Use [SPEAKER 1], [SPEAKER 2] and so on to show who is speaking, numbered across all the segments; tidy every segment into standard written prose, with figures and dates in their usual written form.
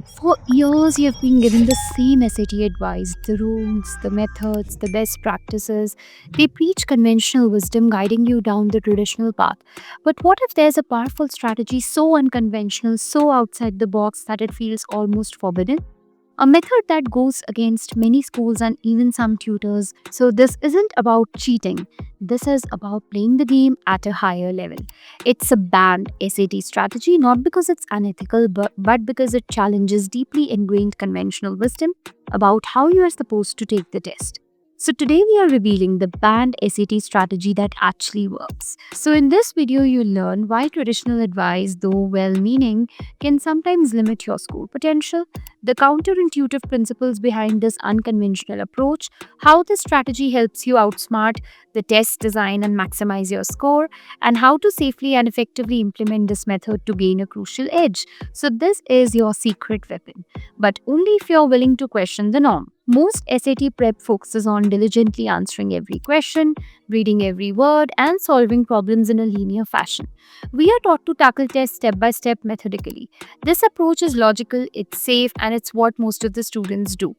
[SPEAKER 1] For years, you've been given the same SAT advice, the rules, the methods, the best practices. They preach conventional wisdom, guiding you down the traditional path. But what if there's a powerful strategy so unconventional, so outside the box that it feels almost forbidden? A method that goes against many schools and even some tutors. So, this isn't about cheating. This is about playing the game at a higher level. It's a banned SAT strategy, not because it's unethical, but because it challenges deeply ingrained conventional wisdom about how you are supposed to take the test. So, today we are revealing the banned SAT strategy that actually works. So, in this video, you'll learn why traditional advice, though well meaning, can sometimes limit your school potential, the counterintuitive principles behind this unconventional approach, how this strategy helps you outsmart the test design and maximize your score, and how to safely and effectively implement this method to gain a crucial edge. So, this is your secret weapon, but only if you're willing to question the norm. Most SAT prep focuses on diligently answering every question, reading every word, and solving problems in a linear fashion. We are taught to tackle tests step by step methodically. This approach is logical, it's safe, and it's what most of the students do.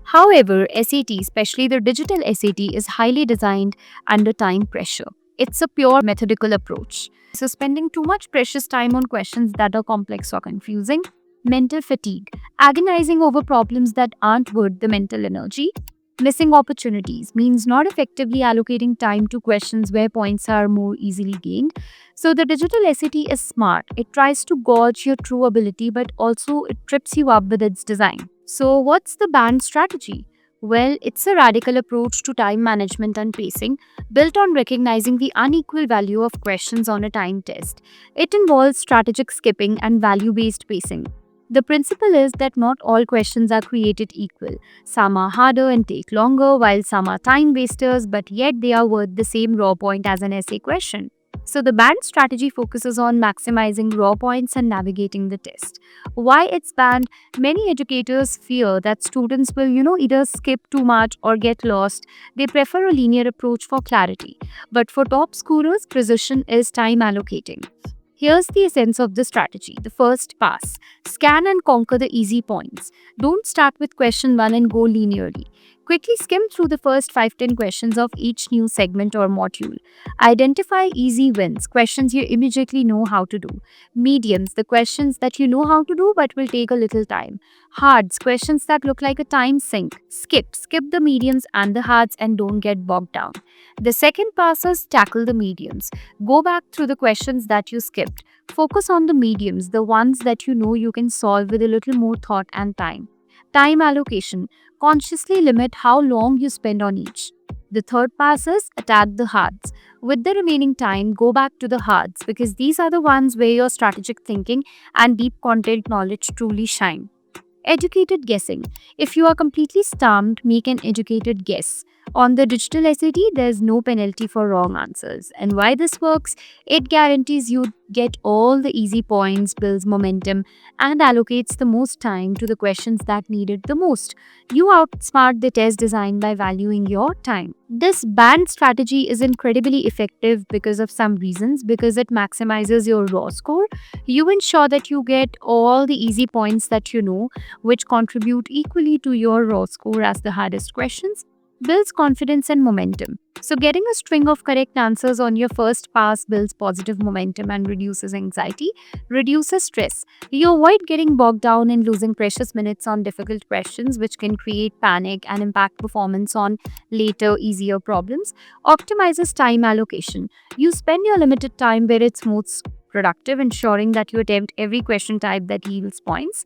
[SPEAKER 1] However, SAT, especially the digital SAT, is highly designed under time pressure. It's a pure methodical approach. So, spending too much precious time on questions that are complex or confusing, mental fatigue, agonizing over problems that aren't worth the mental energy, missing opportunities means not effectively allocating time to questions where points are more easily gained. So, the digital SAT is smart. It tries to gauge your true ability, but also it trips you up with its design. So, what's the band strategy? Well, it's a radical approach to time management and pacing, built on recognizing the unequal value of questions on a time test. It involves strategic skipping and value based pacing. The principle is that not all questions are created equal. Some are harder and take longer, while some are time wasters, but yet they are worth the same raw point as an essay question. So, the band strategy focuses on maximizing raw points and navigating the test. Why it's banned? Many educators fear that students will, either skip too much or get lost. They prefer a linear approach for clarity. But for top scorers, precision is time allocating. Here's the essence of the strategy. The first pass. Scan and conquer the easy points. Don't start with question 1 and go linearly. Quickly skim through the first 5-10 questions of each new segment or module. Identify easy wins, questions you immediately know how to do. Mediums, the questions that you know how to do but will take a little time. Hards, questions that look like a time sink. Skip the mediums and the hards and don't get bogged down. The second pass is tackle the mediums. Go back through the questions that you skipped. Focus on the mediums, the ones that you know you can solve with a little more thought and time. Time allocation. Consciously limit how long you spend on each. The third pass is attack the hards. With the remaining time, go back to the hards because these are the ones where your strategic thinking and deep content knowledge truly shine. Educated guessing. If you are completely stumped, make an educated guess. On the digital SAT, there's no penalty for wrong answers. And why this works? It guarantees you get all the easy points, builds momentum, and allocates the most time to the questions that need it the most. You outsmart the test design by valuing your time. This band strategy is incredibly effective because of some reasons, because it maximizes your raw score. You ensure that you get all the easy points that you know, which contribute equally to your raw score as the hardest questions, builds confidence and momentum. So, getting a string of correct answers on your first pass builds positive momentum and reduces anxiety, reduces stress. You avoid getting bogged down in losing precious minutes on difficult questions, which can create panic and impact performance on later, easier problems. Optimizes time allocation. You spend your limited time where it's most productive, ensuring that you attempt every question type that yields points.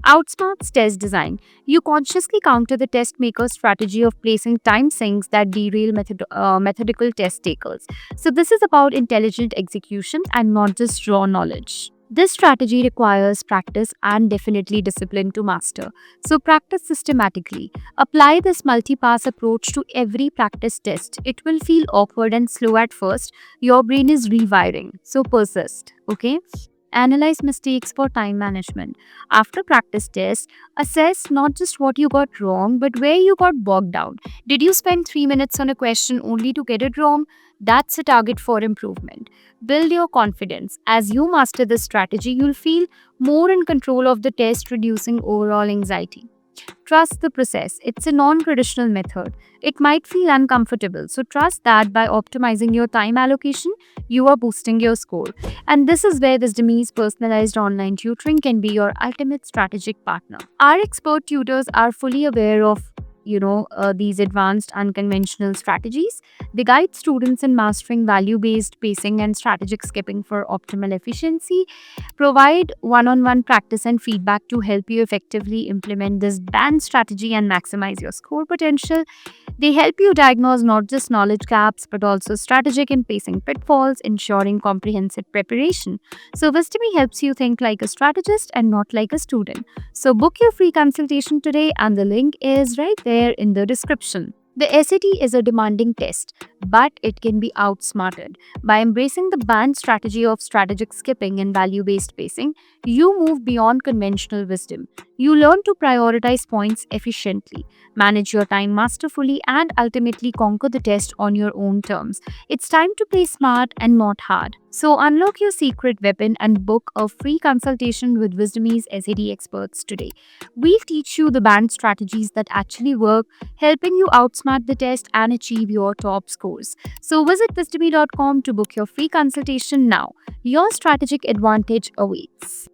[SPEAKER 1] Outsmarts test design. You consciously counter the test maker's strategy of placing time sinks that derail methodical test takers. So, this is about intelligent execution and not just raw knowledge. This strategy requires practice and definitely discipline to master. So, practice systematically. Apply this multi pass approach to every practice test. It will feel awkward and slow at first. Your brain is rewiring. So, persist. Okay? Analyze mistakes for time management. After practice tests, assess not just what you got wrong, but where you got bogged down. Did you spend 3 minutes on a question only to get it wrong? That's a target for improvement. Build your confidence. As you master this strategy, you'll feel more in control of the test, reducing overall anxiety. Trust the process. It's a non traditional method. It might feel uncomfortable, so trust that by optimizing your time allocation, you are boosting your score. And this is where Wisdomy's personalized online tutoring can be your ultimate strategic partner. Our expert tutors are fully aware of these advanced unconventional strategies. They guide students in mastering value based pacing and strategic skipping for optimal efficiency, provide one on one practice and feedback to help you effectively implement this band strategy and maximize your score potential. They help you diagnose not just knowledge gaps but also strategic and pacing pitfalls, ensuring comprehensive preparation. So, Wisdomy helps you think like a strategist and not like a student. So, book your free consultation today, and the link is right there in the description. The SAT is a demanding test, but it can be outsmarted. By embracing the band strategy of strategic skipping and value based pacing, you move beyond conventional wisdom. You learn to prioritize points efficiently, manage your time masterfully, and ultimately conquer the test on your own terms. It's time to play smart and not hard. So, unlock your secret weapon and book a free consultation with Wisdomy's SAT experts today. We'll teach you the band strategies that actually work, helping you outsmart the test and achieve your top scores. So visit wisdomy.com to book your free consultation now. Your strategic advantage awaits.